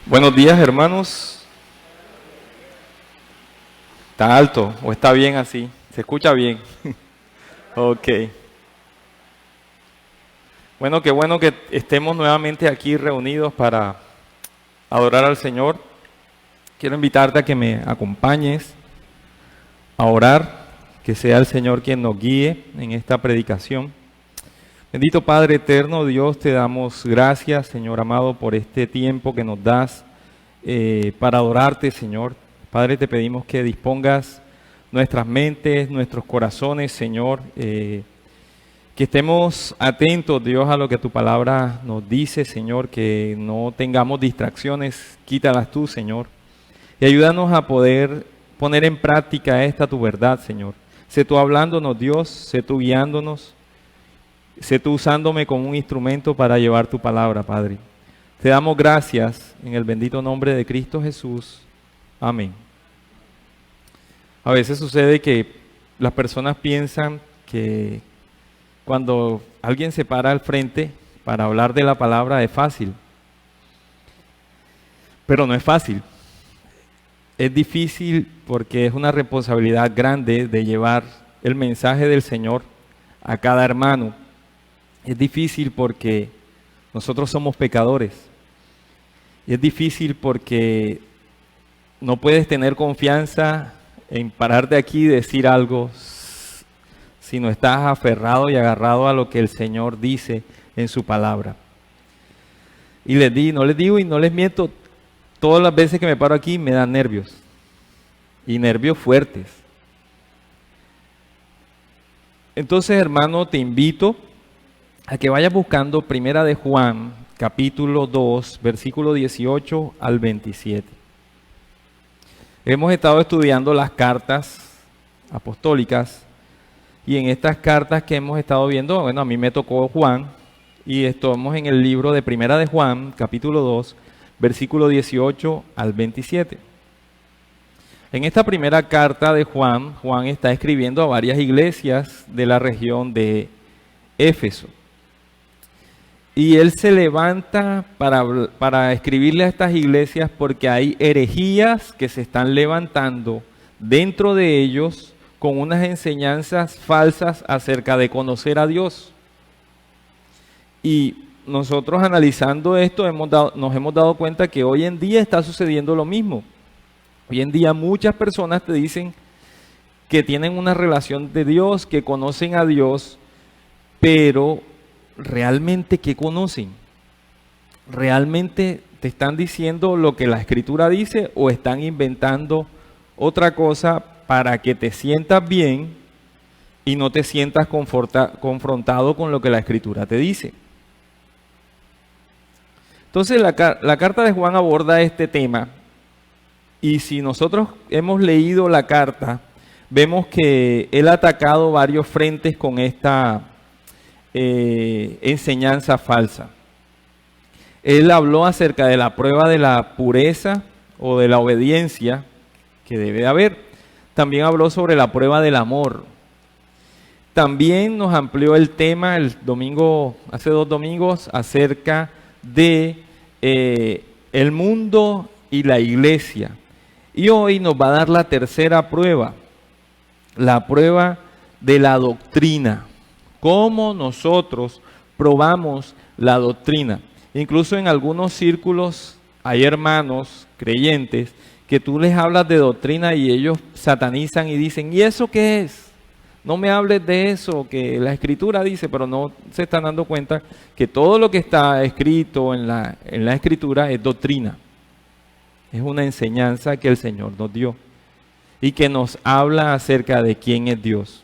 Buenos días, hermanos. ¿Está alto o está bien así? ¿Se escucha bien? Ok. Bueno, qué bueno que estemos nuevamente aquí reunidos para adorar al Señor. Quiero invitarte a que me acompañes a orar, que sea el Señor quien nos guíe en esta predicación. Bendito Padre eterno, Dios, te damos gracias, Señor amado, por este tiempo que nos das para adorarte, Señor. Padre, te pedimos que dispongas nuestras mentes, nuestros corazones, Señor, que estemos atentos, Dios, a lo que tu palabra nos dice, Señor, que no tengamos distracciones, quítalas tú, Señor, y ayúdanos a poder poner en práctica esta tu verdad, Señor. Sé tú hablándonos, Dios, sé tú guiándonos, sé tú usándome como un instrumento para llevar tu palabra, Padre. Te damos gracias en el bendito nombre de Cristo Jesús. Amén. A veces sucede que las personas piensan que cuando alguien se para al frente para hablar de la palabra es fácil. Pero no es fácil. Es difícil porque es una responsabilidad grande de llevar el mensaje del Señor a cada hermano. Es difícil porque nosotros somos pecadores. Y es difícil porque no puedes tener confianza en pararte aquí y decir algo si no estás aferrado y agarrado a lo que el Señor dice en su palabra. Y no les digo y no les miento, todas las veces que me paro aquí me dan nervios. Y nervios fuertes. Entonces, hermano, te invito a que vayas buscando Primera de Juan, capítulo 2, versículo 18 al 27. Hemos estado estudiando las cartas apostólicas y en estas cartas que hemos estado viendo, bueno, a mí me tocó Juan y estamos en el libro de Primera de Juan, capítulo 2, versículo 18 al 27. En esta primera carta de Juan, Juan está escribiendo a varias iglesias de la región de Éfeso. Y él se levanta para escribirle a estas iglesias porque hay herejías que se están levantando dentro de ellos con unas enseñanzas falsas acerca de conocer a Dios. Y nosotros analizando esto nos hemos dado cuenta que hoy en día está sucediendo lo mismo. Hoy en día muchas personas te dicen que tienen una relación de Dios, que conocen a Dios, pero ¿realmente qué conocen? ¿Realmente te están diciendo lo que la Escritura dice o están inventando otra cosa para que te sientas bien y no te sientas confrontado con lo que la Escritura te dice? Entonces la carta de Juan aborda este tema y si nosotros hemos leído la carta, vemos que él ha atacado varios frentes con esta enseñanza falsa. Él habló acerca de la prueba de la pureza o de la obediencia que debe haber. También habló sobre la prueba del amor. También nos amplió el tema hace 2 domingos, acerca de el mundo y la iglesia. Y hoy nos va a dar la tercera prueba, la prueba de la doctrina. Cómo nosotros probamos la doctrina. Incluso en algunos círculos hay hermanos creyentes que tú les hablas de doctrina y ellos satanizan y dicen, ¿y eso qué es? No me hables de eso, que la Escritura dice, pero no se están dando cuenta que todo lo que está escrito en la Escritura es doctrina. Es una enseñanza que el Señor nos dio y que nos habla acerca de quién es Dios.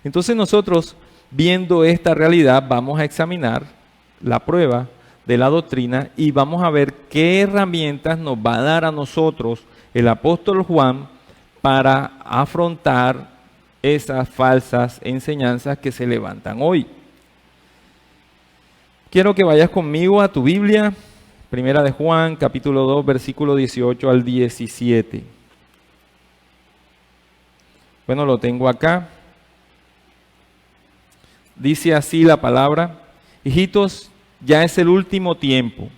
Entonces nosotros, viendo esta realidad, vamos a examinar la prueba de la doctrina y vamos a ver qué herramientas nos va a dar a nosotros el apóstol Juan para afrontar esas falsas enseñanzas que se levantan hoy. Quiero que vayas conmigo a tu Biblia, Primera de Juan, capítulo 2, versículo 18 al 17. Bueno, lo tengo acá. Dice así la palabra: hijitos, ya es el último tiempo.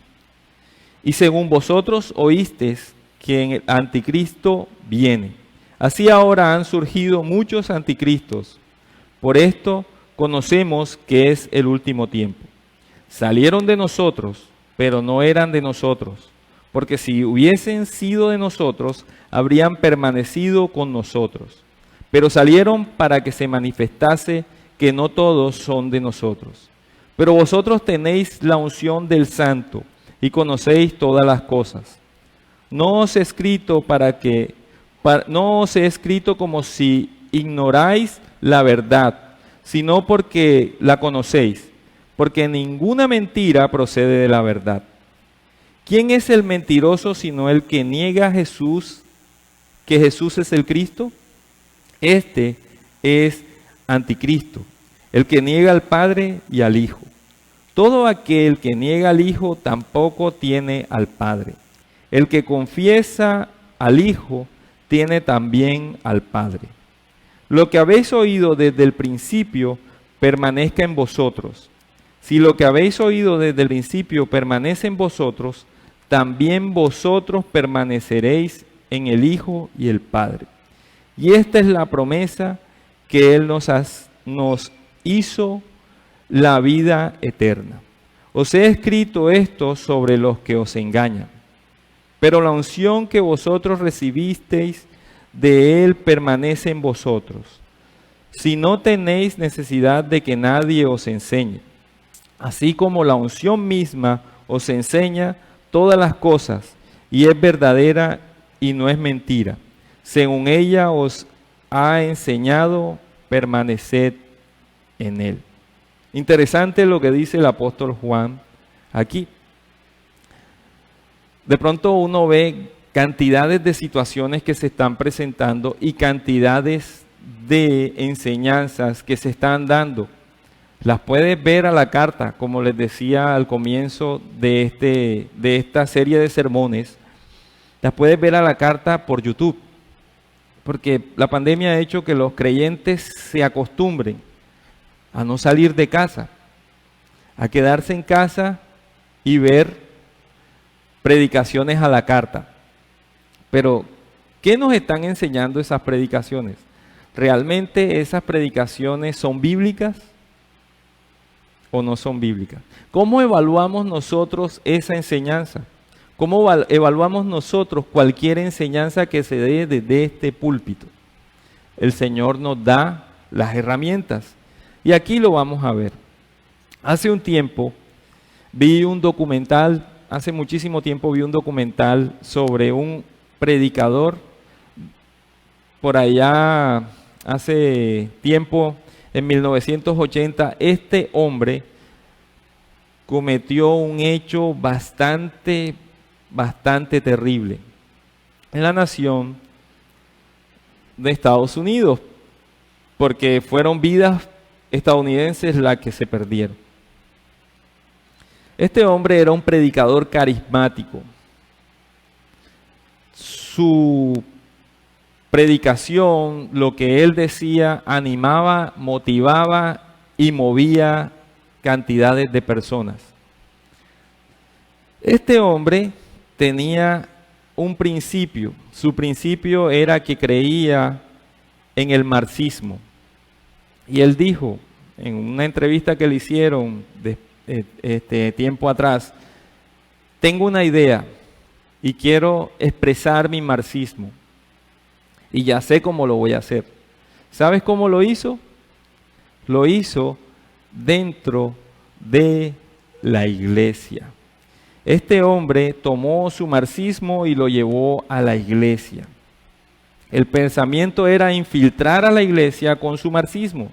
Y según vosotros oísteis que el anticristo viene. Así ahora han surgido muchos anticristos. Por esto conocemos que es el último tiempo. Salieron de nosotros, pero no eran de nosotros, porque si hubiesen sido de nosotros, habrían permanecido con nosotros. Pero salieron para que se manifestase que no todos son de nosotros. Pero vosotros tenéis la unción del Santo y conocéis todas las cosas. No os he escrito no os he escrito como si ignoráis la verdad, sino porque la conocéis, porque ninguna mentira procede de la verdad. ¿Quién es el mentiroso sino el que niega a Jesús, que Jesús es el Cristo? Este es anticristo, el que niega al Padre y al Hijo. Todo aquel que niega al Hijo tampoco tiene al Padre. El que confiesa al Hijo tiene también al Padre. Lo que habéis oído desde el principio permanezca en vosotros. Si lo que habéis oído desde el principio permanece en vosotros, también vosotros permaneceréis en el Hijo y el Padre. Y esta es la promesa que Él nos hizo, la vida eterna. Os he escrito esto sobre los que os engañan, pero la unción que vosotros recibisteis de Él permanece en vosotros, si no tenéis necesidad de que nadie os enseñe, así como la unción misma os enseña todas las cosas, y es verdadera y no es mentira. Según ella os ha enseñado, permaneced en Él. Interesante lo que dice el apóstol Juan aquí. De pronto uno ve cantidades de situaciones que se están presentando y cantidades de enseñanzas que se están dando. Las puedes ver a la carta, como les decía al comienzo de esta serie de sermones. Las puedes ver a la carta por YouTube, porque la pandemia ha hecho que los creyentes se acostumbren a no salir de casa, a quedarse en casa y ver predicaciones a la carta. Pero, ¿qué nos están enseñando esas predicaciones? ¿Realmente esas predicaciones son bíblicas o no son bíblicas? ¿Cómo evaluamos nosotros esa enseñanza? ¿Cómo evaluamos nosotros cualquier enseñanza que se dé desde este púlpito? El Señor nos da las herramientas. Y aquí lo vamos a ver. Hace muchísimo tiempo vi un documental sobre un predicador. Por allá, hace tiempo, en 1980, este hombre cometió un hecho bastante terrible en la nación de Estados Unidos, porque fueron vidas estadounidenses las que se perdieron. Este hombre era un predicador carismático. Su predicación, lo que él decía, animaba, motivaba y movía cantidades de personas. Este hombre tenía un principio. Su principio era que creía en el marxismo. Y él dijo en una entrevista que le hicieron tiempo atrás: tengo una idea y quiero expresar mi marxismo y ya sé cómo lo voy a hacer. ¿Sabes cómo lo hizo? Lo hizo dentro de la iglesia. Este hombre tomó su marxismo y lo llevó a la iglesia. El pensamiento era infiltrar a la iglesia con su marxismo.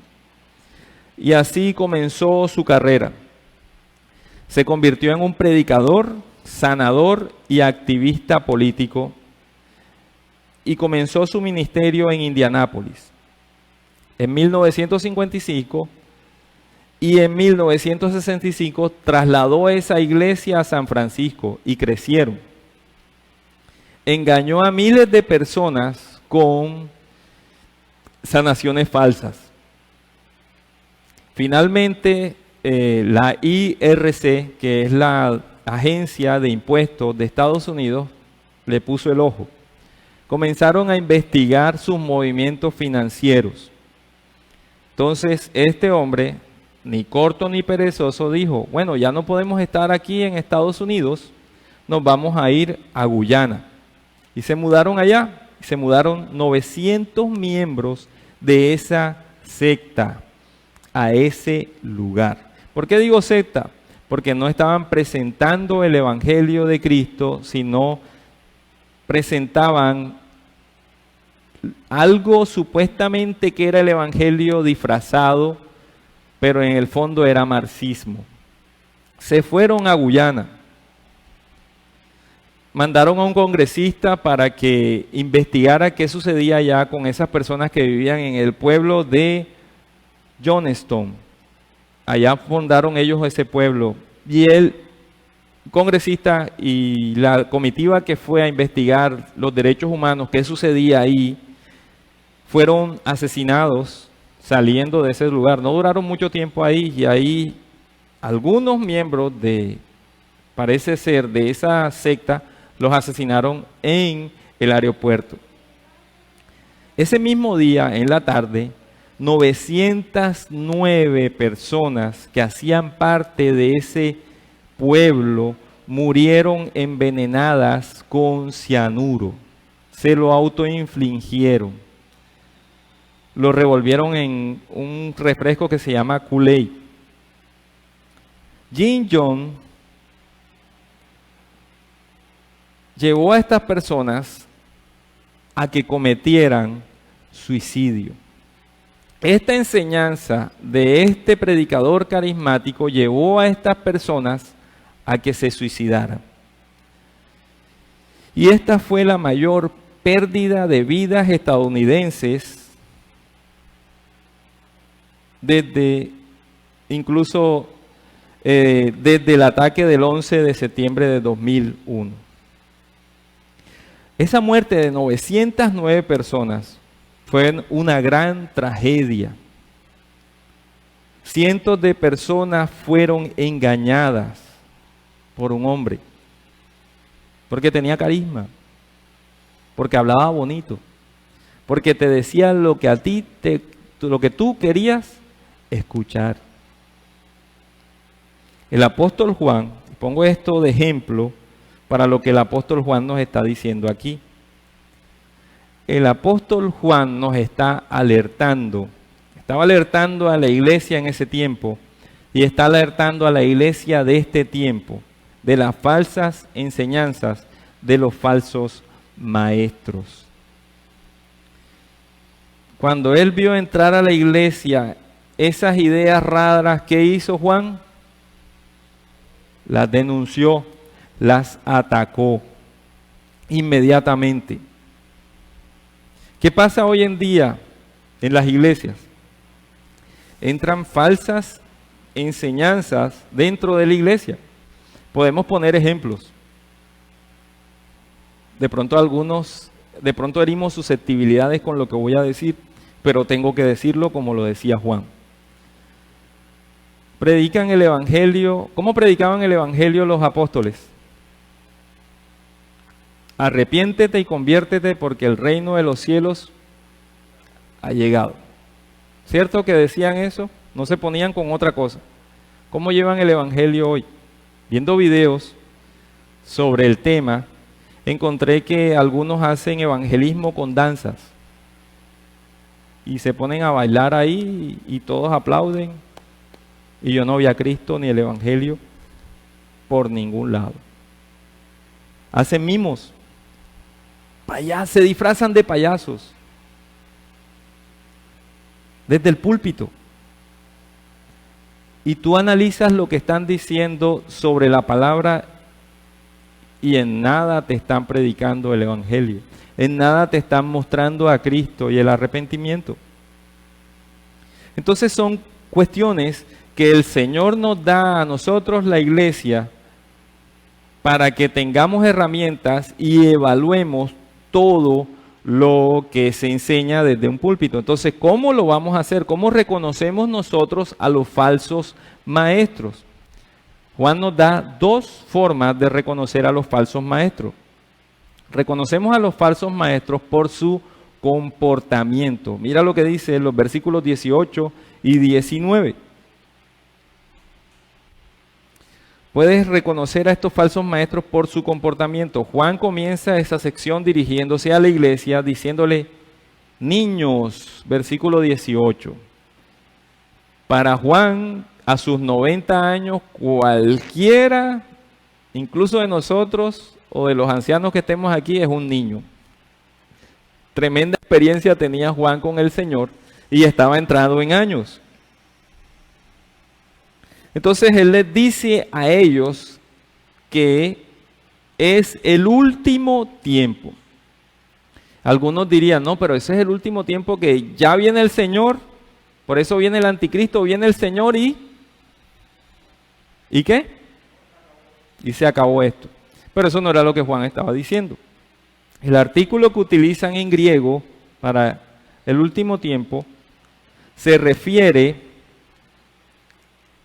Y así comenzó su carrera. Se convirtió en un predicador, sanador y activista político. Y comenzó su ministerio en Indianápolis. En 1955 y en 1965 trasladó esa iglesia a San Francisco y crecieron. Engañó a miles de personas con sanaciones falsas. Finalmente, la IRC, que es la agencia de impuestos de Estados Unidos le puso el ojo. Comenzaron a investigar sus movimientos financieros. Entonces, este hombre, ni corto ni perezoso, dijo, bueno, ya no podemos estar aquí en Estados Unidos, nos vamos a ir a Guyana. Y se mudaron allá, se mudaron 900 miembros de esa secta a ese lugar. ¿Por qué digo secta? Porque no estaban presentando el Evangelio de Cristo, sino presentaban algo supuestamente que era el Evangelio disfrazado, pero en el fondo era marxismo. Se fueron a Guyana. Mandaron a un congresista para que investigara qué sucedía allá con esas personas que vivían en el pueblo de Johnstown. Allá fundaron ellos ese pueblo. Y el congresista y la comitiva que fue a investigar los derechos humanos, qué sucedía ahí, fueron asesinados saliendo de ese lugar. No duraron mucho tiempo ahí y ahí algunos miembros parece ser, de esa secta, los asesinaron en el aeropuerto. Ese mismo día, en la tarde, 909 personas que hacían parte de ese pueblo murieron envenenadas con cianuro. Se lo autoinfligieron. Lo revolvieron en un refresco que se llama Kool-Aid. Jim Jones llevó a estas personas a que cometieran suicidio. Esta enseñanza de este predicador carismático llevó a estas personas a que se suicidaran. Y esta fue la mayor pérdida de vidas estadounidenses desde el ataque del 11 de septiembre de 2001. Esa muerte de 909 personas fue una gran tragedia. Cientos de personas fueron engañadas por un hombre, porque tenía carisma, porque hablaba bonito, porque te decía lo que lo que tú querías escuchar. El apóstol Juan, pongo esto de ejemplo para lo que el apóstol Juan nos está diciendo aquí. El apóstol Juan nos está alertando, estaba alertando a la iglesia en ese tiempo y está alertando a la iglesia de este tiempo de las falsas enseñanzas de los falsos maestros. Cuando él vio entrar a la iglesia esas ideas raras, ¿qué hizo Juan? Las denunció, las atacó inmediatamente. ¿Qué pasa hoy en día en las iglesias? Entran falsas enseñanzas dentro de la iglesia. Podemos poner ejemplos. De pronto herimos susceptibilidades con lo que voy a decir, pero tengo que decirlo como lo decía Juan. Predican el evangelio. ¿Cómo predicaban el evangelio los apóstoles? Arrepiéntete y conviértete porque el reino de los cielos ha llegado. ¿Cierto que decían eso? No se ponían con otra cosa. ¿Cómo llevan el evangelio hoy? Viendo videos sobre el tema, encontré que algunos hacen evangelismo con danzas y se ponen a bailar ahí y todos aplauden, y yo no vi a Cristo ni el evangelio por ningún lado. Hacen mimos, se disfrazan de payasos desde el púlpito, y tú analizas lo que están diciendo sobre la palabra y en nada te están predicando el evangelio, en nada te están mostrando a Cristo y el arrepentimiento. Entonces son cuestiones que el Señor nos da a nosotros, la iglesia, para que tengamos herramientas y evaluemos todo lo que se enseña desde un púlpito. Entonces, ¿cómo lo vamos a hacer? ¿Cómo reconocemos nosotros a los falsos maestros? Juan nos da dos formas de reconocer a los falsos maestros. Reconocemos a los falsos maestros por su comportamiento. Mira lo que dice en los versículos 18 y 19. Puedes reconocer a estos falsos maestros por su comportamiento. Juan comienza esa sección dirigiéndose a la iglesia diciéndole, niños, versículo 18. Para Juan, a sus 90 años, cualquiera, incluso de nosotros o de los ancianos que estemos aquí, es un niño. Tremenda experiencia tenía Juan con el Señor y estaba entrado en años. Entonces él les dice a ellos que es el último tiempo. Algunos dirían, no, pero ese es el último tiempo que ya viene el Señor, por eso viene el anticristo, viene el Señor ¿y qué? Y se acabó esto. Pero eso no era lo que Juan estaba diciendo. El artículo que utilizan en griego para el último tiempo se refiere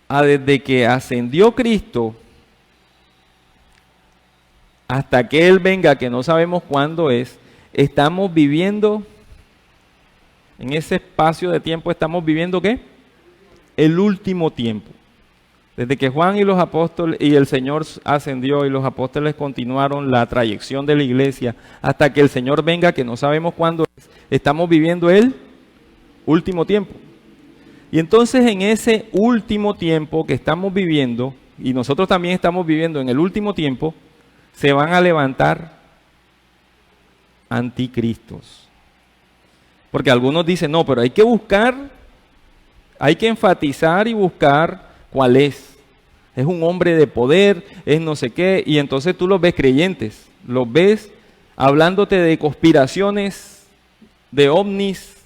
a desde que ascendió Cristo hasta que Él venga, que no sabemos cuándo es, estamos viviendo, en ese espacio de tiempo estamos viviendo ¿qué? El último tiempo. Desde que Juan y los apóstoles y el Señor ascendió y los apóstoles continuaron la trayección de la iglesia hasta que el Señor venga, que no sabemos cuándo es, estamos viviendo el último tiempo. Y entonces en ese último tiempo que estamos viviendo, y nosotros también estamos viviendo en el último tiempo, se van a levantar anticristos. Porque algunos dicen, no, pero hay que buscar, hay que enfatizar y buscar cuál es. Es un hombre de poder, es no sé qué, y entonces tú los ves creyentes, los ves hablándote de conspiraciones, de ovnis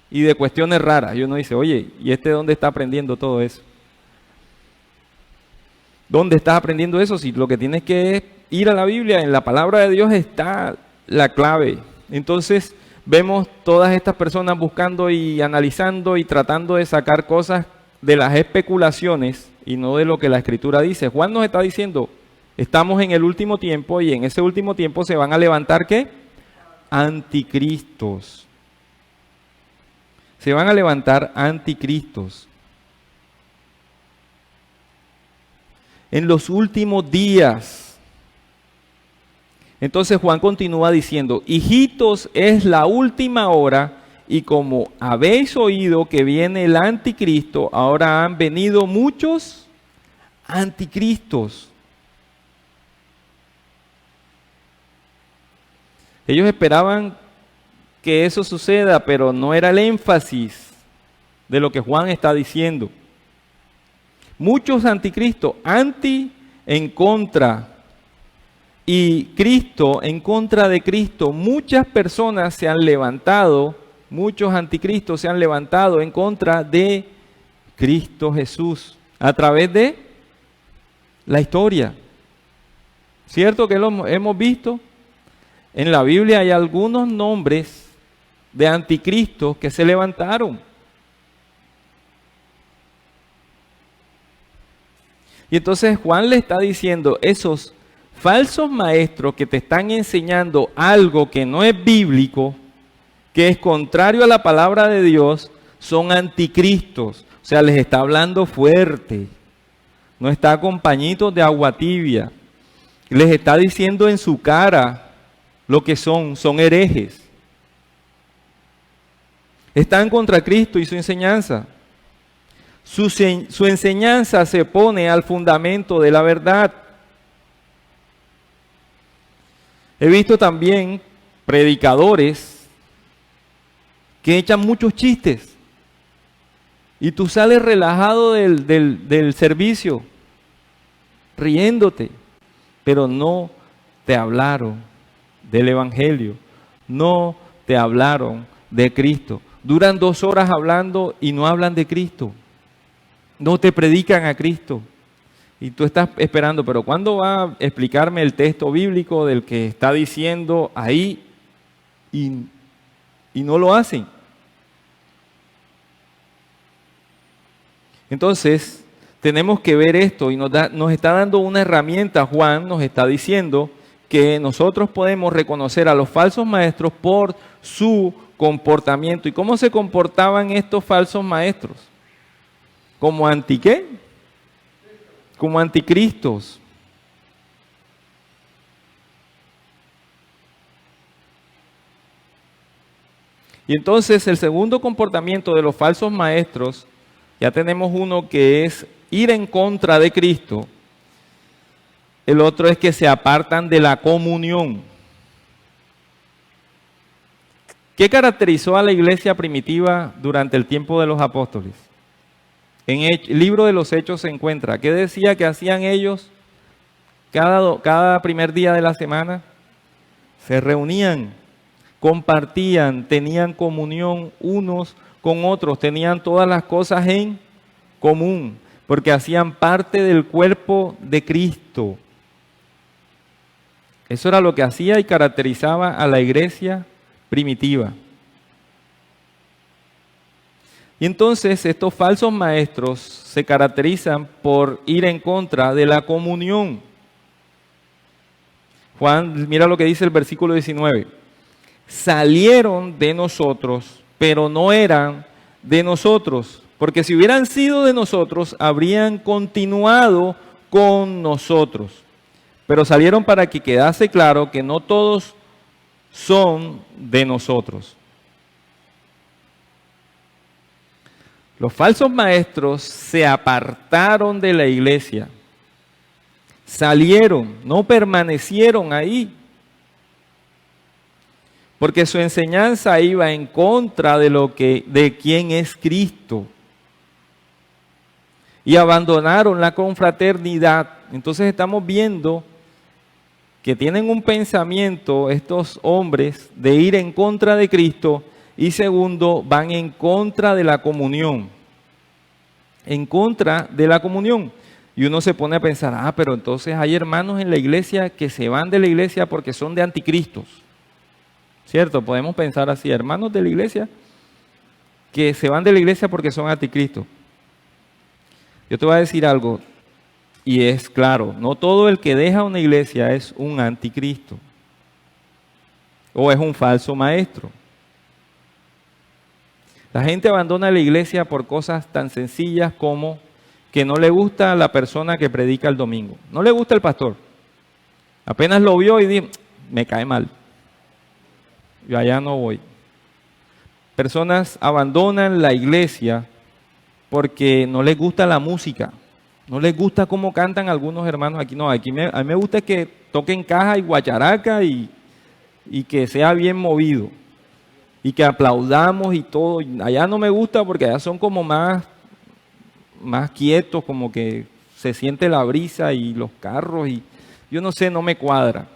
y de cuestiones raras. Y uno dice, oye, ¿y este dónde está aprendiendo todo eso? ¿Dónde estás aprendiendo eso? Si lo que tienes que es ir a la Biblia, en la palabra de Dios está la clave. Entonces vemos todas estas personas buscando y analizando y tratando de sacar cosas de las especulaciones y no de lo que la Escritura dice. Juan nos está diciendo, estamos en el último tiempo y en ese último tiempo se van a levantar ¿qué? Anticristos. Se van a levantar anticristos. En los últimos días. Entonces Juan continúa diciendo, hijitos, es la última hora y como habéis oído que viene el anticristo, ahora han venido muchos anticristos. Ellos esperaban que eso suceda, pero no era el énfasis de lo que Juan está diciendo. Muchos anticristos, anti en contra y Cristo en contra de Cristo. Muchas personas se han levantado, muchos anticristos se han levantado en contra de Cristo Jesús a través de la historia. ¿Cierto que lo hemos visto? En la Biblia hay algunos nombres de anticristos que se levantaron. Y entonces Juan le está diciendo, esos falsos maestros que te están enseñando algo que no es bíblico, que es contrario a la palabra de Dios, son anticristos. O sea, les está hablando fuerte. No está con pañitos de agua tibia. Les está diciendo en su cara lo que son herejes. Están contra Cristo y su enseñanza. Su enseñanza se pone al fundamento de la verdad. He visto también predicadores que echan muchos chistes y tú sales relajado del servicio, riéndote, pero no te hablaron del Evangelio, no te hablaron de Cristo. Duran 2 horas hablando y no hablan de Cristo. No te predican a Cristo. Y tú estás esperando, pero ¿cuándo va a explicarme el texto bíblico del que está diciendo ahí? Y no lo hacen. Entonces, tenemos que ver esto y nos está dando una herramienta. Juan nos está diciendo que nosotros podemos reconocer a los falsos maestros por su comportamiento. ¿Y cómo se comportaban estos falsos maestros? ¿Como ¿qué? Como anticristos. Y entonces el segundo comportamiento de los falsos maestros, ya tenemos uno que es ir en contra de Cristo. El otro es que se apartan de la comunión. ¿Qué caracterizó a la iglesia primitiva durante el tiempo de los apóstoles? En el libro de los Hechos se encuentra. ¿Qué decía que hacían ellos cada primer día de la semana? Se reunían, compartían, tenían comunión unos con otros, tenían todas las cosas en común, porque hacían parte del cuerpo de Cristo. Eso era lo que hacía y caracterizaba a la iglesia primitiva. Y entonces estos falsos maestros se caracterizan por ir en contra de la comunión. Juan, mira lo que dice el versículo 19. Salieron de nosotros, pero no eran de nosotros, porque si hubieran sido de nosotros, habrían continuado con nosotros. Pero salieron para que quedase claro que no todos son de nosotros. Los falsos maestros se apartaron de la iglesia, salieron, no permanecieron ahí, porque su enseñanza iba en contra de quién es Cristo. Y abandonaron la confraternidad. Entonces estamos viendo que tienen un pensamiento estos hombres de ir en contra de Cristo, y segundo, van en contra de la comunión. En contra de la comunión. Y uno se pone a pensar, pero entonces hay hermanos en la iglesia que se van de la iglesia porque son de anticristos. ¿Cierto? Podemos pensar así, hermanos de la iglesia que se van de la iglesia porque son anticristos. Yo te voy a decir algo, y es claro, no todo el que deja una iglesia es un anticristo o es un falso maestro. La gente abandona la iglesia por cosas tan sencillas como que no le gusta la persona que predica el domingo. No le gusta el pastor. Apenas lo vio y dijo, me cae mal. Yo allá no voy. Personas abandonan la iglesia porque no les gusta la música. No les gusta cómo cantan algunos hermanos aquí. No, a mí me gusta que toquen caja y guacharaca y que sea bien movido. Y que aplaudamos y todo. Allá no me gusta porque allá son como más quietos, como que se siente la brisa y los carros y yo no sé, no me cuadra.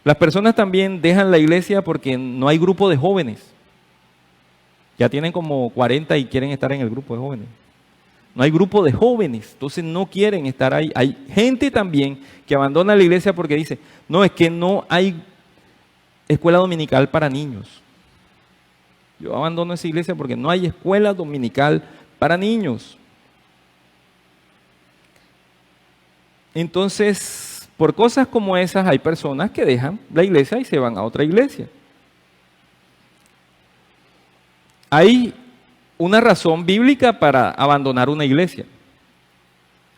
Las personas también dejan la iglesia porque no hay grupo de jóvenes. Ya tienen como 40 y quieren estar en el grupo de jóvenes. No hay grupo de jóvenes, entonces no quieren estar ahí. Hay gente también que abandona la iglesia porque dice, no, es que no hay escuela dominical para niños. Yo abandono esa iglesia porque no hay escuela dominical para niños. Entonces, por cosas como esas hay personas que dejan la iglesia y se van a otra iglesia. Hay una razón bíblica para abandonar una iglesia.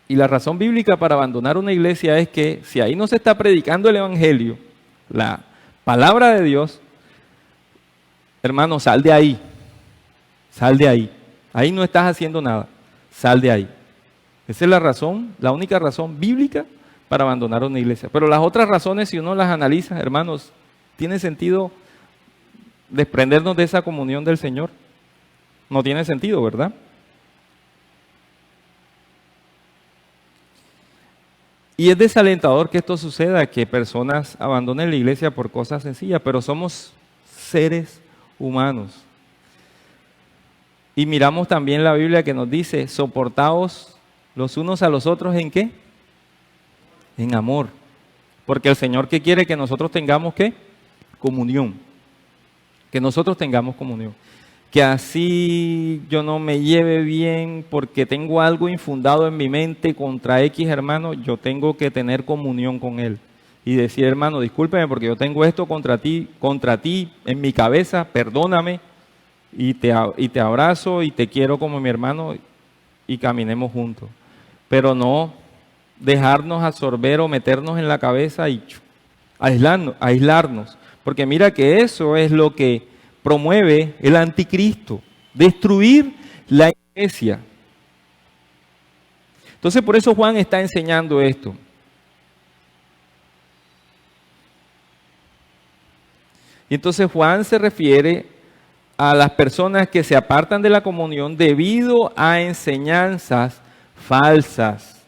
Y la razón bíblica para abandonar una iglesia es que si ahí no se está predicando el evangelio, la palabra de Dios, hermano, sal de ahí. Sal de ahí. Ahí no estás haciendo nada. Sal de ahí. Esa es la razón, la única razón bíblica para abandonar una iglesia. Pero las otras razones, si uno las analiza, hermanos, ¿tiene sentido desprendernos de esa comunión del Señor? No tiene sentido, ¿verdad? Y es desalentador que esto suceda, que personas abandonen la iglesia por cosas sencillas, pero somos seres humanos. Y miramos también la Biblia que nos dice, soportaos los unos a los otros, ¿en qué? En amor. Porque el Señor, ¿qué quiere? Que nosotros tengamos, ¿qué? Comunión. Que nosotros tengamos comunión. que así yo no me lleve bien porque tengo algo infundado en mi mente contra X hermano, yo tengo que tener comunión con él y decir, hermano, discúlpeme porque yo tengo esto contra ti en mi cabeza, perdóname y te abrazo y te quiero como mi hermano y caminemos juntos. Pero no dejarnos absorber o meternos en la cabeza y aislarnos, porque mira que eso es lo que promueve el anticristo, destruir la iglesia. Entonces por eso Juan está enseñando esto. Y entonces Juan se refiere a las personas que se apartan de la comunión debido a enseñanzas falsas.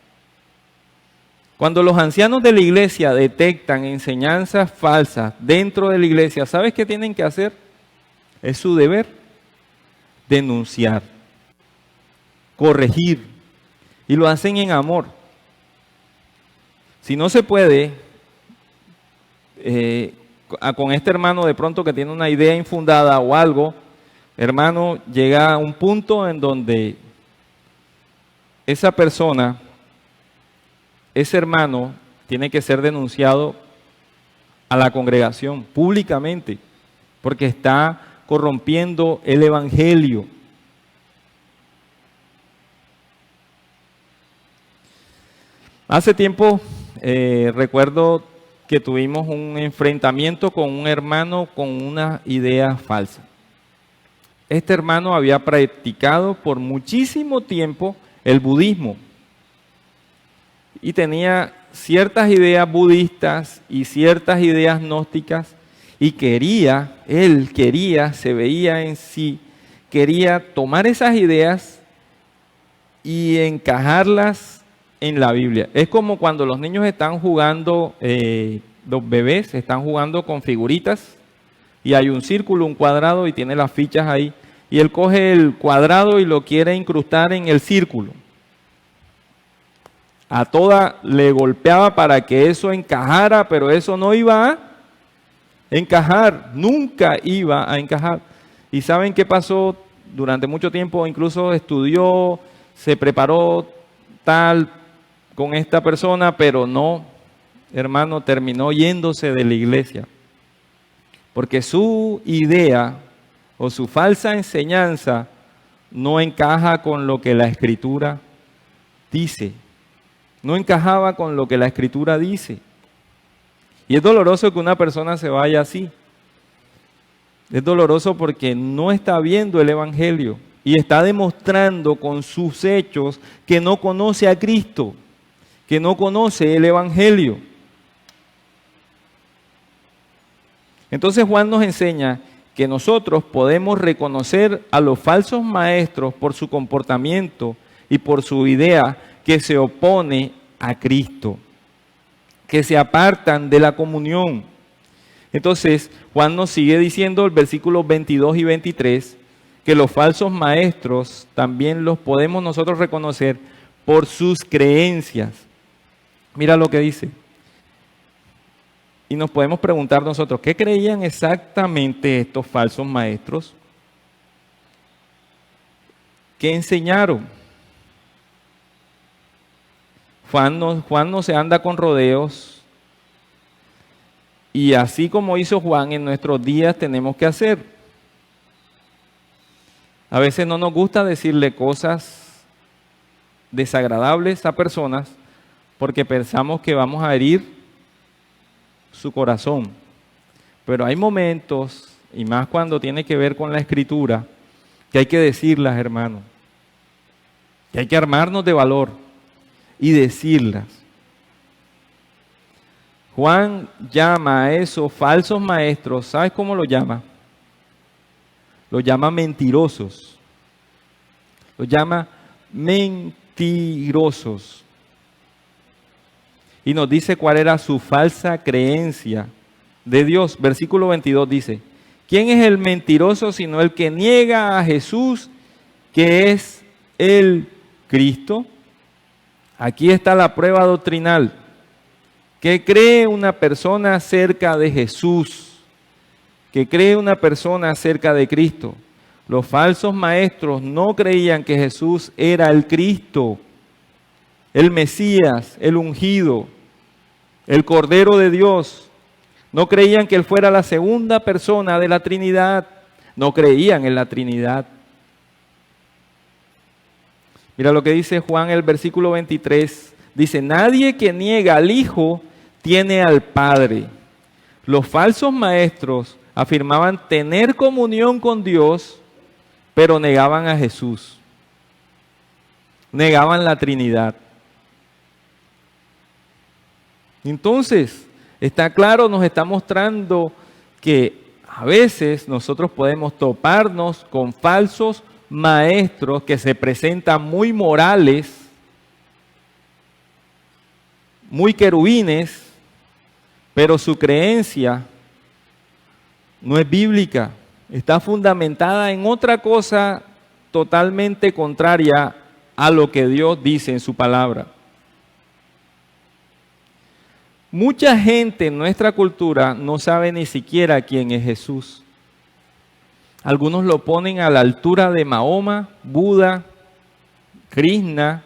Cuando los ancianos de la iglesia detectan enseñanzas falsas dentro de la iglesia, ¿sabes qué tienen que hacer? Es su deber denunciar, corregir, y lo hacen en amor. Si no se puede, con este hermano de pronto que tiene una idea infundada o algo, hermano, llega a un punto en donde esa persona, ese hermano, tiene que ser denunciado a la congregación públicamente, porque está corrompiendo el evangelio. Hace tiempo recuerdo que tuvimos un enfrentamiento con un hermano con una idea falsa. Este hermano había practicado por muchísimo tiempo el budismo y tenía ciertas ideas budistas y ciertas ideas gnósticas y se veía en sí, quería tomar esas ideas y encajarlas en la Biblia. Es como cuando los niños están jugando, los bebés están jugando con figuritas y hay un círculo, un cuadrado y tiene las fichas ahí. Y él coge el cuadrado y lo quiere incrustar en el círculo. A toda le golpeaba para que eso encajara, pero eso no iba a encajar, nunca iba a encajar. ¿Y saben qué pasó? Durante mucho tiempo incluso estudió, se preparó tal con esta persona, pero no, hermano, terminó yéndose de la iglesia. Porque su idea o su falsa enseñanza no encaja con lo que la Escritura dice. No encajaba con lo que la Escritura dice. Y es doloroso que una persona se vaya así. Es doloroso porque no está viendo el Evangelio y está demostrando con sus hechos que no conoce a Cristo, que no conoce el Evangelio. Entonces Juan nos enseña que nosotros podemos reconocer a los falsos maestros por su comportamiento y por su idea que se opone a Cristo, que se apartan de la comunión. Entonces, Juan nos sigue diciendo, el versículo 22 y 23, que los falsos maestros también los podemos nosotros reconocer por sus creencias. Mira lo que dice. Y nos podemos preguntar nosotros, ¿qué creían exactamente estos falsos maestros? ¿Qué enseñaron? Juan no se anda con rodeos. Y así como hizo Juan, en nuestros días tenemos que hacer. A veces no nos gusta decirle cosas desagradables a personas porque pensamos que vamos a herir su corazón. Pero hay momentos, y más cuando tiene que ver con la Escritura, que hay que decirlas, hermano. Que hay que armarnos de valor y decirlas. Juan llama a esos falsos maestros, ¿sabes cómo lo llama? Los llama mentirosos. Los llama mentirosos. Y nos dice cuál era su falsa creencia de Dios. Versículo 22 dice, ¿quién es el mentiroso sino el que niega a Jesús, que es el Cristo? Aquí está la prueba doctrinal. ¿Qué cree una persona acerca de Jesús? ¿Qué cree una persona acerca de Cristo? Los falsos maestros no creían que Jesús era el Cristo, el Mesías, el ungido, el Cordero de Dios. No creían que Él fuera la segunda persona de la Trinidad. No creían en la Trinidad. Mira lo que dice Juan el versículo 23. Dice, nadie que niega al Hijo tiene al Padre. Los falsos maestros afirmaban tener comunión con Dios, pero negaban a Jesús. Negaban la Trinidad. Entonces, está claro, nos está mostrando que a veces nosotros podemos toparnos con falsos maestros que se presentan muy morales, muy querubines, pero su creencia no es bíblica, está fundamentada en otra cosa totalmente contraria a lo que Dios dice en su palabra. Mucha gente en nuestra cultura no sabe ni siquiera quién es Jesús. Algunos lo ponen a la altura de Mahoma, Buda, Krishna,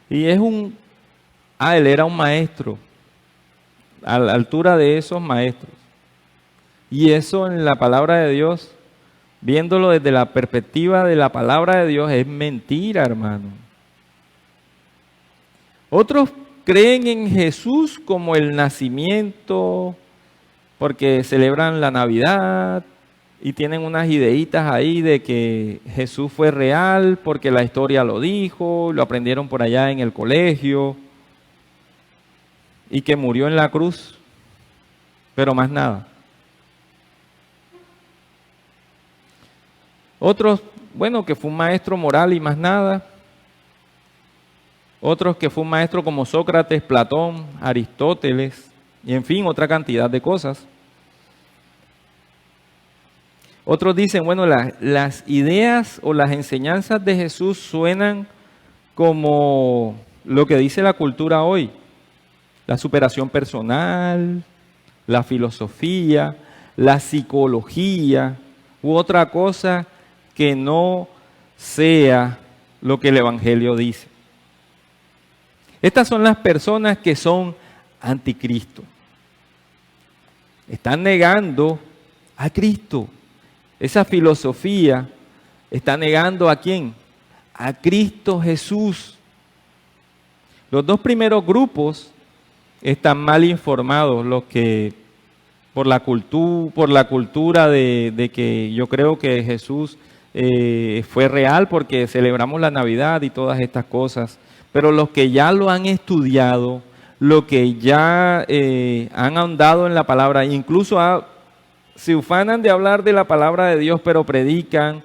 y es él era un maestro, a la altura de esos maestros. Y eso en la palabra de Dios, viéndolo desde la perspectiva de la palabra de Dios, es mentira, hermano. Otros creen en Jesús como el nacimiento, porque celebran la Navidad y tienen unas ideitas ahí de que Jesús fue real porque la historia lo dijo, lo aprendieron por allá en el colegio y que murió en la cruz, pero más nada. Otros, bueno, que fue un maestro moral y más nada. Otros que fue un maestro como Sócrates, Platón, Aristóteles, y en fin, otra cantidad de cosas. Otros dicen, bueno, las ideas o las enseñanzas de Jesús suenan como lo que dice la cultura hoy. La superación personal, la filosofía, la psicología, u otra cosa que no sea lo que el Evangelio dice. Estas son las personas que son anticristo. Están negando a Cristo. Esa filosofía está negando ¿a quién? A Cristo Jesús. Los dos primeros grupos están mal informados, los que por la cultura de que yo creo que Jesús fue real porque celebramos la Navidad y todas estas cosas. Pero los que ya lo han estudiado, los que ya han ahondado en la palabra, incluso se ufanan de hablar de la palabra de Dios, pero predican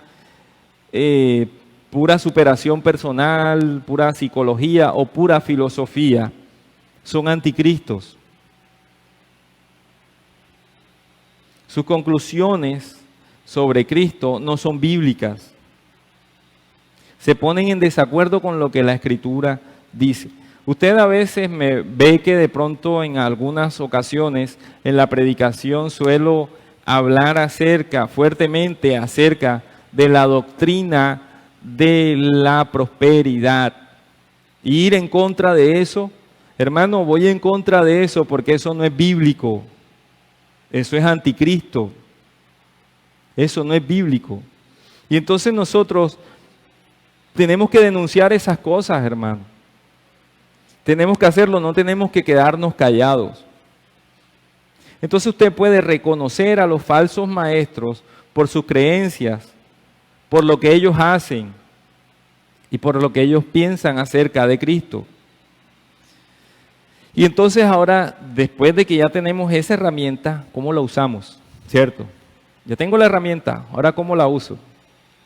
pura superación personal, pura psicología o pura filosofía, son anticristos. Sus conclusiones sobre Cristo no son bíblicas. Se ponen en desacuerdo con lo que la Escritura dice. Usted a veces me ve que de pronto en algunas ocasiones en la predicación suelo hablar fuertemente acerca de la doctrina de la prosperidad. Y ir en contra de eso, hermano, voy en contra de eso porque eso no es bíblico. Eso es anticristo. Eso no es bíblico. Y entonces nosotros tenemos que denunciar esas cosas, hermano. Tenemos que hacerlo, no tenemos que quedarnos callados. Entonces usted puede reconocer a los falsos maestros por sus creencias, por lo que ellos hacen y por lo que ellos piensan acerca de Cristo. Y entonces ahora, después de que ya tenemos esa herramienta, ¿cómo la usamos? ¿Cierto? Ya tengo la herramienta, ahora ¿cómo la uso?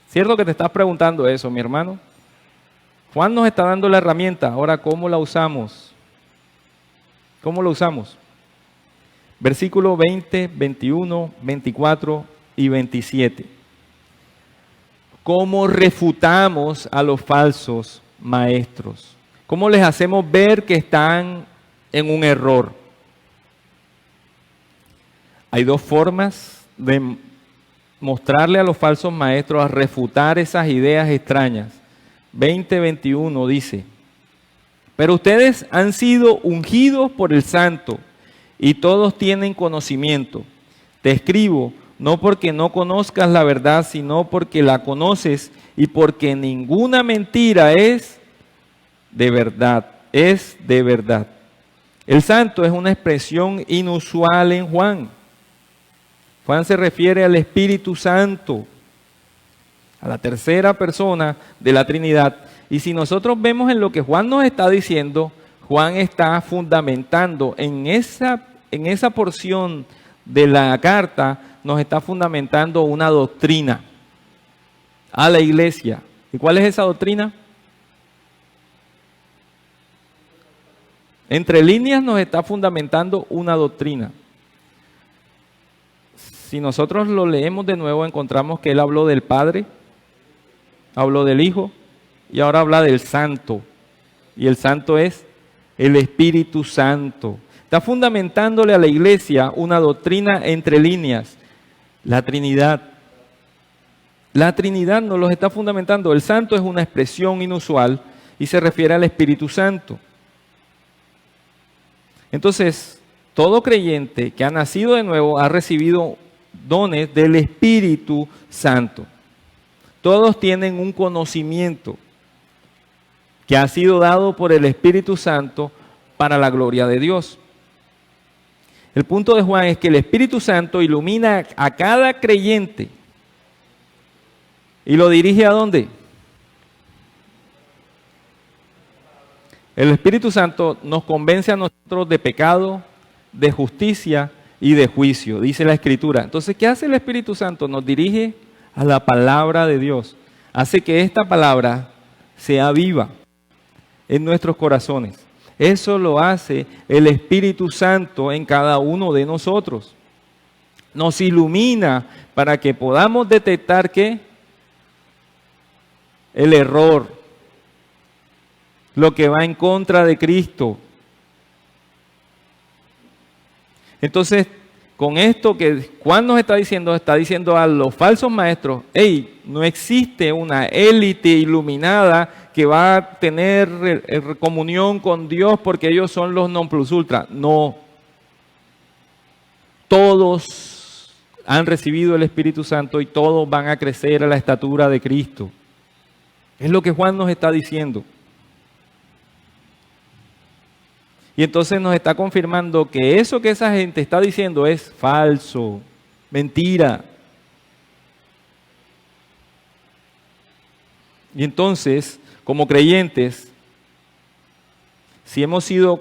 ¿Cierto que te estás preguntando eso, mi hermano? Juan nos está dando la herramienta, ahora ¿cómo la usamos? ¿Cómo la usamos? Versículo 20, 21, 24 y 27. ¿Cómo refutamos a los falsos maestros? ¿Cómo les hacemos ver que están en un error? Hay dos formas de mostrarle a los falsos maestros, a refutar esas ideas extrañas. 20:21 dice: pero ustedes han sido ungidos por el Santo y todos tienen conocimiento. Te escribo, no porque no conozcas la verdad, sino porque la conoces y porque ninguna mentira es de verdad, es de verdad. El Santo es una expresión inusual en Juan. Juan se refiere al Espíritu Santo, a la tercera persona de la Trinidad. Y si nosotros vemos en lo que Juan nos está diciendo, Juan está fundamentando en esa porción de la carta, nos está fundamentando una doctrina a la iglesia. ¿Y cuál es esa doctrina? Entre líneas nos está fundamentando una doctrina. Si nosotros lo leemos de nuevo, encontramos que él habló del Padre, habló del Hijo y ahora habla del Santo. Y el Santo es el Espíritu Santo. Está fundamentándole a la iglesia una doctrina entre líneas, la Trinidad. La Trinidad nos los está fundamentando. El Santo es una expresión inusual y se refiere al Espíritu Santo. Entonces, todo creyente que ha nacido de nuevo ha recibido dones del Espíritu Santo. Todos tienen un conocimiento que ha sido dado por el Espíritu Santo para la gloria de Dios. El punto de Juan es que el Espíritu Santo ilumina a cada creyente. ¿Y lo dirige a dónde? El Espíritu Santo nos convence a nosotros de pecado, de justicia y de juicio, dice la Escritura. Entonces, ¿qué hace el Espíritu Santo? Nos dirige a la palabra de Dios. Hace que esta palabra sea viva en nuestros corazones. Eso lo hace el Espíritu Santo en cada uno de nosotros. Nos ilumina para que podamos detectar ¿qué? El error, lo que va en contra de Cristo. Entonces, con esto que Juan nos está diciendo a los falsos maestros: hey, no existe una élite iluminada que va a tener comunión con Dios porque ellos son los non plus ultra. No. Todos han recibido el Espíritu Santo y todos van a crecer a la estatura de Cristo. Es lo que Juan nos está diciendo. Y entonces nos está confirmando que eso que esa gente está diciendo es falso, mentira. Y entonces, como creyentes, si hemos sido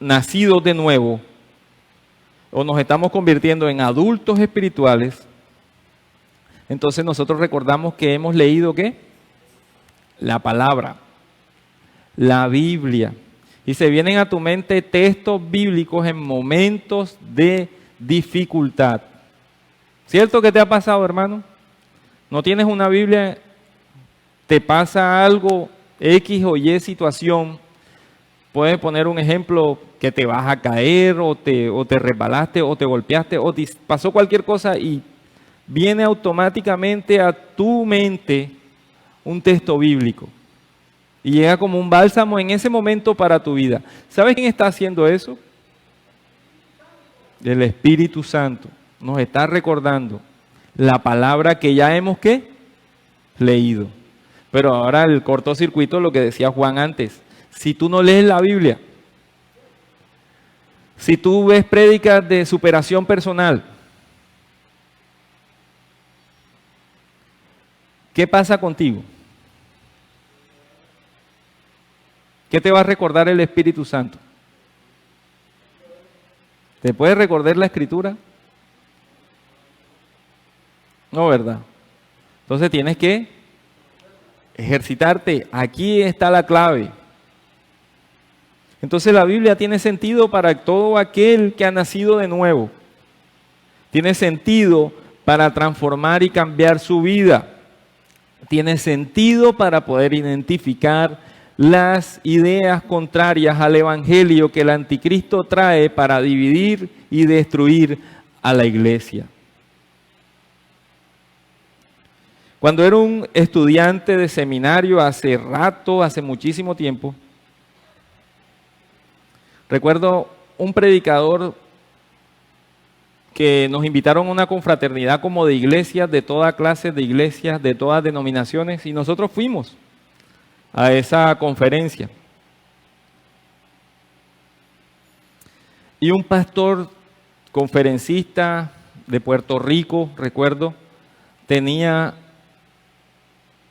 nacidos de nuevo, o nos estamos convirtiendo en adultos espirituales, entonces nosotros recordamos que hemos leído ¿qué? La palabra, la Biblia. Y se vienen a tu mente textos bíblicos en momentos de dificultad. ¿Cierto que te ha pasado, hermano? ¿No tienes una Biblia? ¿Te pasa algo, X o Y situación? Puedes poner un ejemplo, que te vas a caer, o te resbalaste, o te golpeaste, o te pasó cualquier cosa y viene automáticamente a tu mente un texto bíblico. Y llega como un bálsamo en ese momento para tu vida. ¿Sabes quién está haciendo eso? El Espíritu Santo. Nos está recordando la palabra que ya hemos ¿qué? Leído. Pero ahora el cortocircuito, lo que decía Juan antes. Si tú no lees la Biblia, si tú ves prédicas de superación personal, ¿qué pasa contigo? ¿Qué te va a recordar el Espíritu Santo? ¿Te puede recordar la Escritura? No, ¿verdad? Entonces tienes que ejercitarte. Aquí está la clave. Entonces la Biblia tiene sentido para todo aquel que ha nacido de nuevo. Tiene sentido para transformar y cambiar su vida. Tiene sentido para poder identificar las ideas contrarias al evangelio que el anticristo trae para dividir y destruir a la iglesia. Cuando era un estudiante de seminario hace rato, hace muchísimo tiempo, recuerdo un predicador que nos invitaron a una confraternidad como de iglesias, de toda clase de iglesias, de todas denominaciones, y nosotros fuimos a esa conferencia. Y un pastor conferencista de Puerto Rico, recuerdo, tenía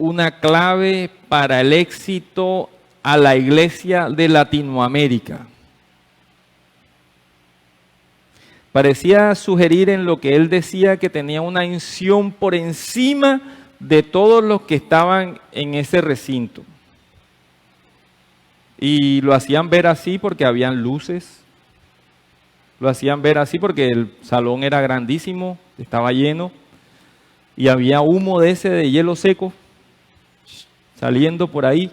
una clave para el éxito a la iglesia de Latinoamérica. Parecía sugerir en lo que él decía que tenía una unción por encima de todos los que estaban en ese recinto. Y lo hacían ver así porque habían luces. Lo hacían ver así porque el salón era grandísimo, estaba lleno. Y había humo de ese de hielo seco saliendo por ahí.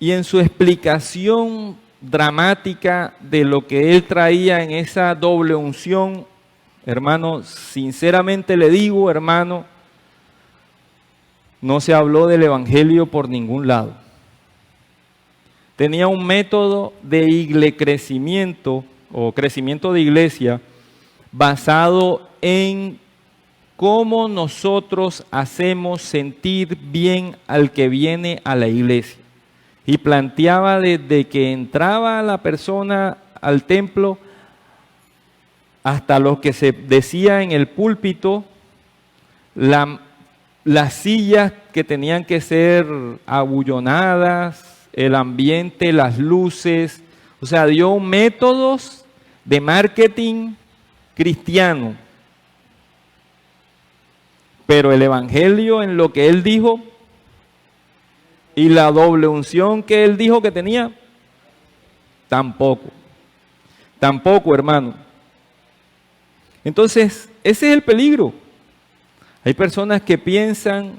Y en su explicación dramática de lo que él traía en esa doble unción, hermano, sinceramente le digo, hermano, no se habló del evangelio por ningún lado. Tenía un método de crecimiento o crecimiento de iglesia basado en cómo nosotros hacemos sentir bien al que viene a la iglesia. Y planteaba desde que entraba la persona al templo hasta lo que se decía en el púlpito, las sillas que tenían que ser abullonadas, el ambiente, las luces. O sea, dio métodos de marketing cristiano. Pero el evangelio en lo que él dijo y la doble unción que él dijo que tenía, tampoco. Tampoco, hermano. Entonces, ese es el peligro. Hay personas que piensan,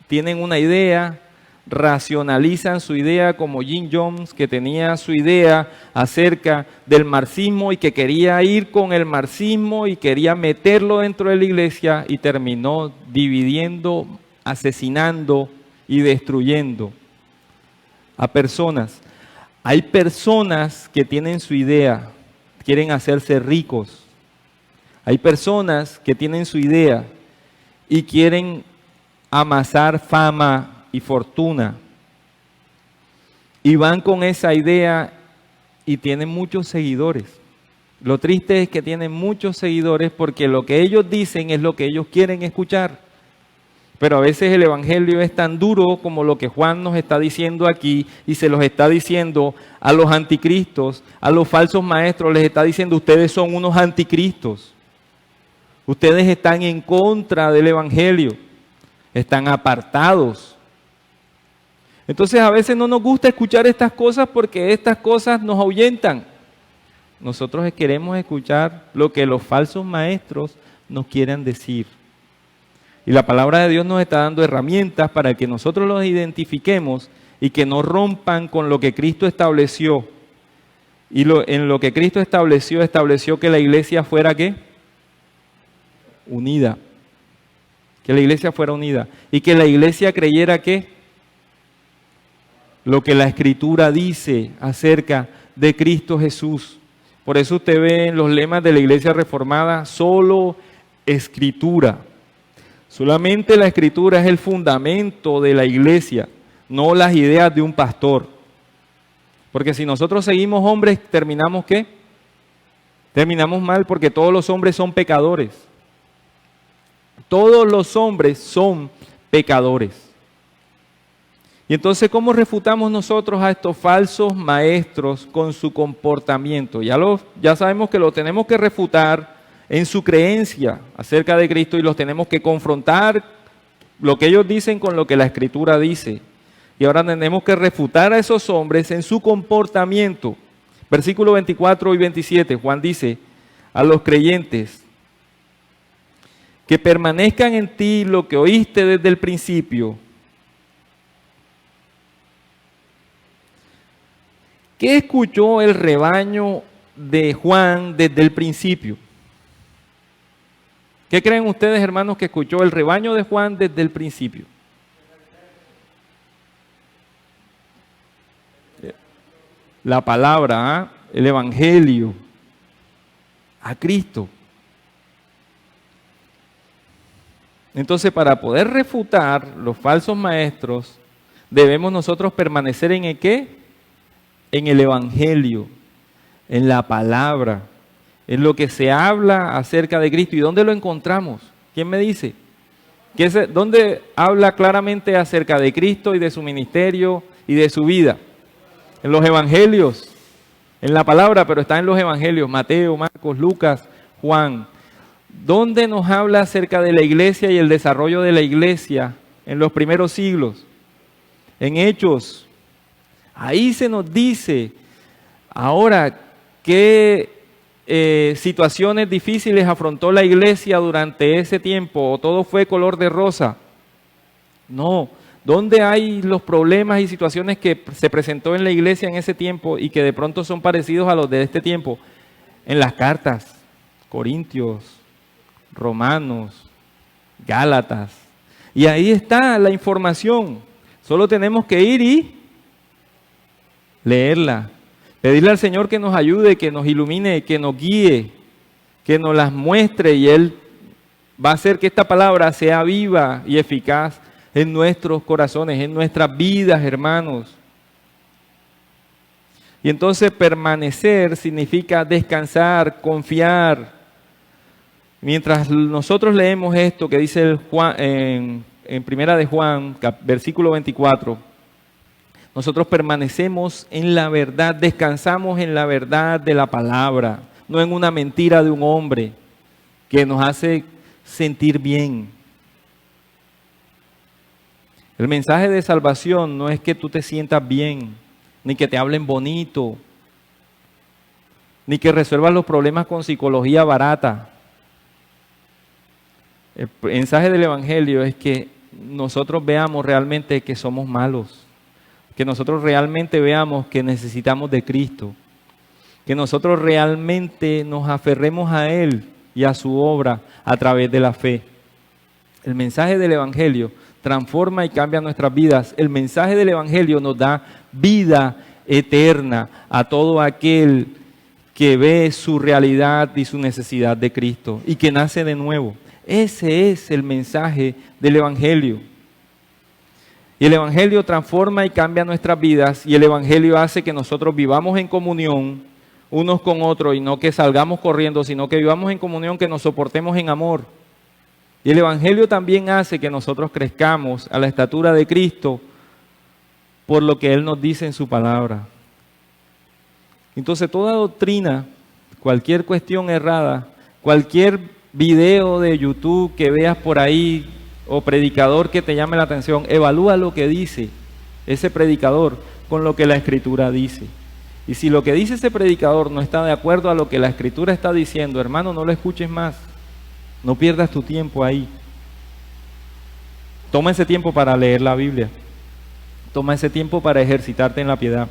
tienen una idea, racionalizan su idea como Jim Jones, que tenía su idea acerca del marxismo y que quería ir con el marxismo y quería meterlo dentro de la iglesia y terminó dividiendo, asesinando y destruyendo a personas. Hay personas que tienen su idea, quieren hacerse ricos. Hay personas que tienen su idea y quieren amasar fama y fortuna. Y van con esa idea y tienen muchos seguidores. Lo triste es que tienen muchos seguidores porque lo que ellos dicen es lo que ellos quieren escuchar. Pero a veces el evangelio es tan duro como lo que Juan nos está diciendo aquí y se los está diciendo a los anticristos, a los falsos maestros, les está diciendo: ustedes son unos anticristos. Ustedes están en contra del evangelio, están apartados. Entonces a veces no nos gusta escuchar estas cosas porque estas cosas nos ahuyentan. Nosotros queremos escuchar lo que los falsos maestros nos quieran decir. Y la palabra de Dios nos está dando herramientas para que nosotros los identifiquemos y que no rompan con lo que Cristo estableció. Y en lo que Cristo estableció que la iglesia fuera ¿qué? Unida. Que la iglesia fuera unida. Y que la iglesia creyera ¿qué? Lo que la Escritura dice acerca de Cristo Jesús. Por eso usted ve en los lemas de la Iglesia Reformada, solo Escritura. Solamente la Escritura es el fundamento de la iglesia, no las ideas de un pastor. Porque si nosotros seguimos hombres, ¿terminamos qué? Terminamos mal porque todos los hombres son pecadores. Todos los hombres son pecadores. Y entonces, ¿cómo refutamos nosotros a estos falsos maestros con su comportamiento? Ya sabemos que lo tenemos que refutar en su creencia acerca de Cristo y los tenemos que confrontar lo que ellos dicen con lo que la Escritura dice. Y ahora tenemos que refutar a esos hombres en su comportamiento. Versículos 24 y 27, Juan dice a los creyentes: que permanezcan en ti lo que oíste desde el principio. ¿Qué escuchó el rebaño de Juan desde el principio? ¿Qué creen ustedes, hermanos, que escuchó el rebaño de Juan desde el principio? La palabra, ¿ah? El evangelio, a Cristo. Entonces, para poder refutar los falsos maestros, debemos nosotros permanecer en el ¿qué? En el evangelio, en la palabra, en lo que se habla acerca de Cristo. ¿Y dónde lo encontramos? ¿Quién me dice? ¿Dónde habla claramente acerca de Cristo y de su ministerio y de su vida? En los evangelios, en la palabra, pero está en los evangelios, Mateo, Marcos, Lucas, Juan. ¿Dónde nos habla acerca de la iglesia y el desarrollo de la iglesia en los primeros siglos? En Hechos. Ahí se nos dice ahora qué situaciones difíciles afrontó la iglesia durante ese tiempo, o todo fue color de rosa. No, ¿dónde hay los problemas y situaciones que se presentó en la iglesia en ese tiempo y que de pronto son parecidos a los de este tiempo? En las cartas, Corintios, Romanos, Gálatas. Y ahí está la información. Solo tenemos que ir y leerla. Pedirle al Señor que nos ayude, que nos ilumine, que nos guíe, que nos las muestre, y Él va a hacer que esta palabra sea viva y eficaz en nuestros corazones, en nuestras vidas, hermanos. Y entonces permanecer significa descansar, confiar. Mientras nosotros leemos esto que dice el Juan, en Primera de Juan, versículo 24, nosotros permanecemos en la verdad, descansamos en la verdad de la palabra, no en una mentira de un hombre que nos hace sentir bien. El mensaje de salvación no es que tú te sientas bien, ni que te hablen bonito, ni que resuelvas los problemas con psicología barata. El mensaje del evangelio es que nosotros veamos realmente que somos malos, que nosotros realmente veamos que necesitamos de Cristo, que nosotros realmente nos aferremos a Él y a su obra a través de la fe. El mensaje del evangelio transforma y cambia nuestras vidas. El mensaje del evangelio nos da vida eterna a todo aquel que ve su realidad y su necesidad de Cristo y que nace de nuevo. Ese es el mensaje del evangelio. Y el evangelio transforma y cambia nuestras vidas, y el evangelio hace que nosotros vivamos en comunión unos con otros, y no que salgamos corriendo, sino que vivamos en comunión, que nos soportemos en amor. Y el evangelio también hace que nosotros crezcamos a la estatura de Cristo por lo que Él nos dice en su palabra. Entonces toda doctrina, cualquier cuestión errada, cualquier video de YouTube que veas por ahí o predicador que te llame la atención, evalúa lo que dice ese predicador con lo que la Escritura dice. Y si lo que dice ese predicador no está de acuerdo a lo que la Escritura está diciendo, hermano, no lo escuches más. No pierdas tu tiempo ahí. Toma ese tiempo para leer la Biblia. Toma ese tiempo para ejercitarte en la piedad.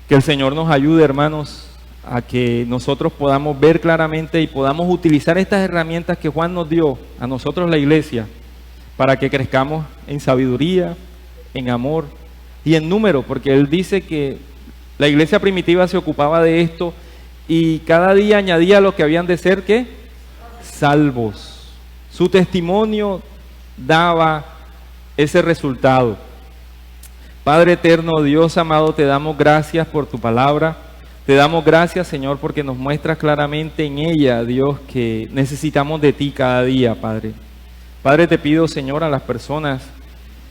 Que el Señor nos ayude, hermanos, a que nosotros podamos ver claramente y podamos utilizar estas herramientas que Juan nos dio a nosotros, la iglesia, para que crezcamos en sabiduría, en amor y en número, porque él dice que la iglesia primitiva se ocupaba de esto y cada día añadía lo que habían de ser, ¿qué? Salvos. Su testimonio daba ese resultado. Padre eterno, Dios amado, te damos gracias por tu palabra. Te damos gracias, Señor, porque nos muestras claramente en ella, Dios, que necesitamos de ti cada día, Padre. Padre, te pido, Señor, a las personas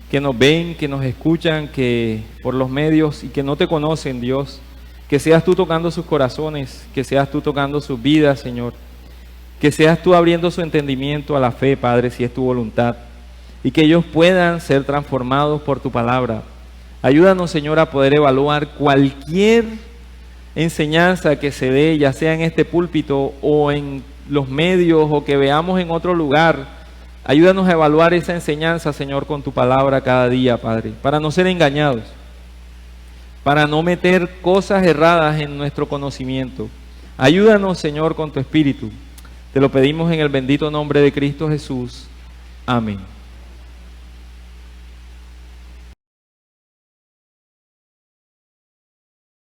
que nos ven, que nos escuchan, que por los medios y que no te conocen, Dios, que seas tú tocando sus corazones, que seas tú tocando sus vidas, Señor. Que seas tú abriendo su entendimiento a la fe, Padre, si es tu voluntad. Y que ellos puedan ser transformados por tu palabra. Ayúdanos, Señor, a poder evaluar cualquier enseñanza que se dé, ya sea en este púlpito o en los medios o que veamos en otro lugar. Ayúdanos a evaluar esa enseñanza, Señor, con tu palabra cada día, Padre, para no ser engañados, para no meter cosas erradas en nuestro conocimiento. Ayúdanos, Señor, con tu Espíritu, Te lo pedimos en el bendito nombre de Cristo Jesús. Amén.